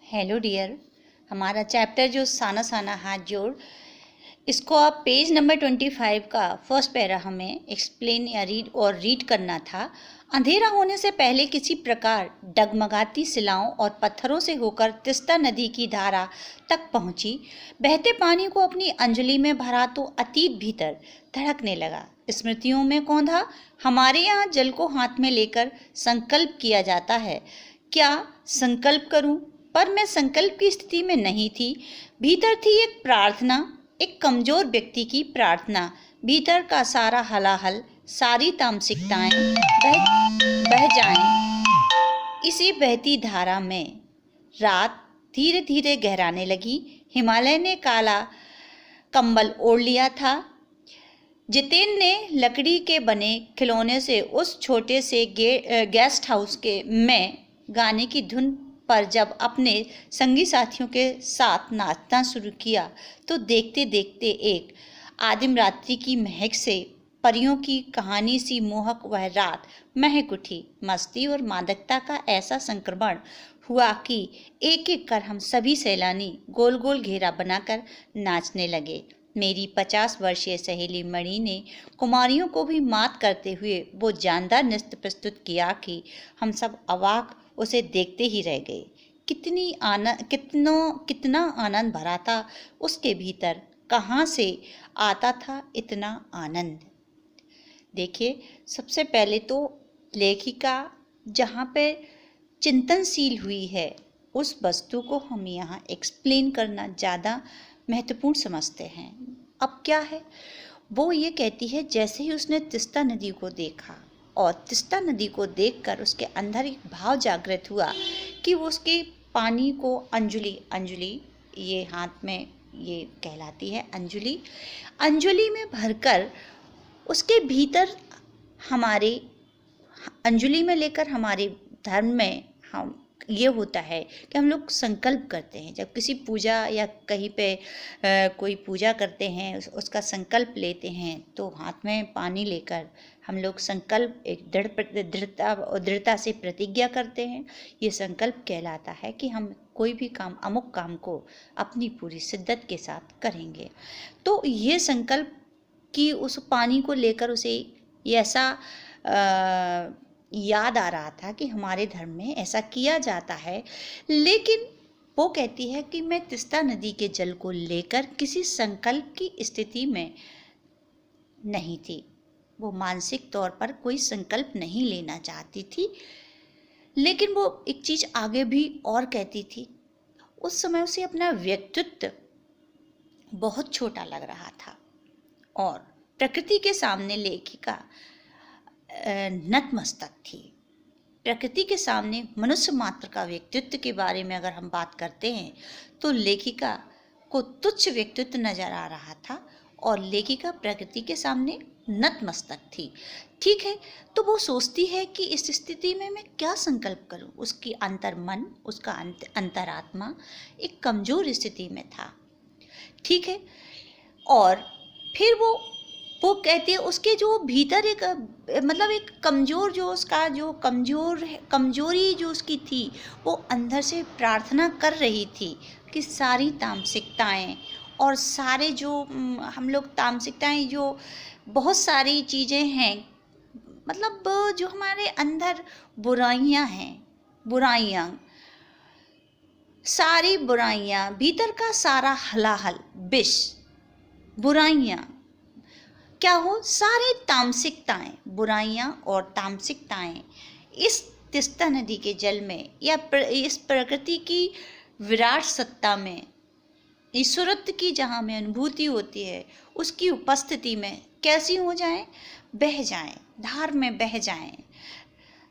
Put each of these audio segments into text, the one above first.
Hello dear. हमारा chapter जो साना साना हाथ जोड़, इसको आप पेज नंबर 25 का फर्स्ट पैरा हमें एक्सप्लेन या रीड करना था। अंधेरा होने से पहले किसी प्रकार डगमगाती शिलाओं और पत्थरों से होकर तिस्ता नदी की धारा तक पहुंची। बहते पानी को अपनी अंजलि में भरा तो अतीत भीतर धड़कने लगा। स्मृतियों में कौंधा। हमारे यहाँ जल को हाथ में लेकर संकल्प किया जाता है। क्या संकल्प करूं? पर मैं संकल्प की स्थिति में नहीं थी। भीतर थी एक प्रार्थना, एक कमजोर व्यक्ति की प्रार्थना। भीतर का सारा हलाहल, सारी तामसिकताएं बह जाएं इसी बहती धारा में। रात धीरे धीरे गहराने लगी। हिमालय ने काला कंबल ओढ़ लिया था। जितेन ने लकड़ी के बने खिलौने से उस छोटे से गेस्ट हाउस के में गाने की धुन पर जब अपने संगी साथियों के साथ नाचना शुरू किया तो देखते देखते एक आदिम रात्रि की महक से परियों की कहानी सी मोहक वह रात महक उठी। मस्ती और मादकता का ऐसा संक्रमण हुआ कि एक एक कर हम सभी सैलानी गोल गोल घेरा बनाकर नाचने लगे। मेरी 50 वर्षीय सहेली मणि ने कुमारियों को भी मात करते हुए वो जानदार नृत्य प्रस्तुत किया कि हम सब अवाक उसे देखते ही रह गए। कितना आनंद भरा था उसके भीतर। कहाँ से आता था इतना आनंद? देखिए, सबसे पहले तो लेखिका जहाँ पे चिंतनशील हुई है उस वस्तु को हम यहाँ एक्सप्लेन करना ज़्यादा महत्वपूर्ण समझते हैं। अब क्या है, वो ये कहती है जैसे ही उसने तिस्ता नदी को देखा और तिस्ता नदी को देखकर उसके अंदर एक भाव जागृत हुआ कि वो उसके पानी को अंजुली ये हाथ में ये कहलाती है अंजुली में भरकर उसके भीतर हमारे अंजुली में लेकर हमारे धर्म में हम ये होता है कि हम लोग संकल्प करते हैं। जब किसी पूजा या कहीं पे कोई पूजा करते हैं उसका संकल्प लेते हैं तो हाथ में पानी लेकर हम लोग संकल्प एक दृढ़ता से प्रतिज्ञा करते हैं। ये संकल्प कहलाता है कि हम कोई भी काम अमुक काम को अपनी पूरी शिद्दत के साथ करेंगे। तो ये संकल्प कि उस पानी को लेकर उसे ऐसा याद आ रहा था कि हमारे धर्म में ऐसा किया जाता है। लेकिन वो कहती है कि मैं तिस्ता नदी के जल को लेकर किसी संकल्प की स्थिति में नहीं थी। वो मानसिक तौर पर कोई संकल्प नहीं लेना चाहती थी। लेकिन वो एक चीज़ आगे भी और कहती थी। उस समय उसे अपना व्यक्तित्व बहुत छोटा लग रहा था और प्रकृति के सामने लेखिका नतमस्तक थी। प्रकृति के सामने मनुष्य मात्र का व्यक्तित्व के बारे में अगर हम बात करते हैं तो लेखिका को तुच्छ व्यक्तित्व नजर आ रहा था और लेखिका प्रकृति के सामने नतमस्तक थी। ठीक है, तो वो सोचती है कि इस स्थिति में मैं क्या संकल्प करूं। उसकी अंतर्मन, उसका अंतरात्मा एक कमजोर स्थिति में था। ठीक है, और फिर वो कहती है उसके जो भीतर एक मतलब एक कमज़ोर जो उसका जो कमजोरी जो उसकी थी वो अंदर से प्रार्थना कर रही थी कि सारी तामसिकताएं और सारे जो हम लोग तामसिकताएं जो बहुत सारी चीज़ें हैं, मतलब जो हमारे अंदर बुराइयां हैं, सारी बुराइयां, भीतर का सारा हलाहल विष बुराइयां क्या हो, सारे तामसिकताएं, बुराइयां और तामसिकताएं इस तिस्ता नदी के जल में या इस प्रकृति की विराट सत्ता में, ईश्वरत्व की जहाँ में अनुभूति होती है उसकी उपस्थिति में कैसी हो जाएं, बह जाएं, धार में बह जाएं।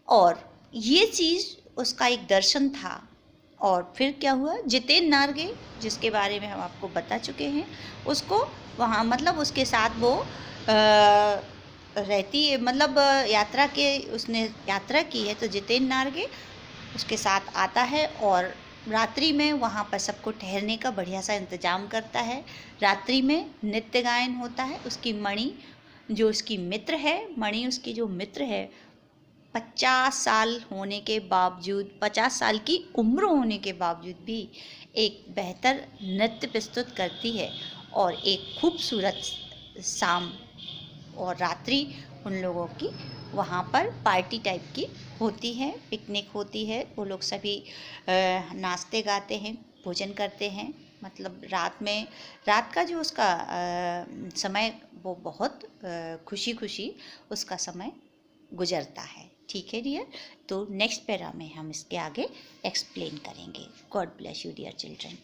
और ये चीज़ उसका एक दर्शन था। और फिर क्या हुआ, जितेन नारगे जिसके बारे में हम आपको बता चुके हैं, उसको वहाँ मतलब उसके साथ वो रहती है, मतलब उसने यात्रा की है। तो जितेन नारगे उसके साथ आता है और रात्रि में वहाँ पर सबको ठहरने का बढ़िया सा इंतज़ाम करता है। रात्रि में नृत्य गायन होता है। उसकी मणि जो उसकी मित्र है, मणि उसकी जो मित्र है 50 साल होने के बावजूद, 50 साल की उम्र होने के बावजूद भी एक बेहतर नृत्य प्रस्तुत करती है और एक खूबसूरत शाम और रात्रि उन लोगों की वहाँ पर पार्टी टाइप की होती है, पिकनिक होती है। वो लोग सभी नाचते गाते हैं, भोजन करते हैं। मतलब रात का जो उसका समय वो बहुत खुशी खुशी उसका समय गुजरता है। ठीक है डियर, तो नेक्स्ट पैरा में हम इसके आगे एक्सप्लेन करेंगे। God bless you dear children.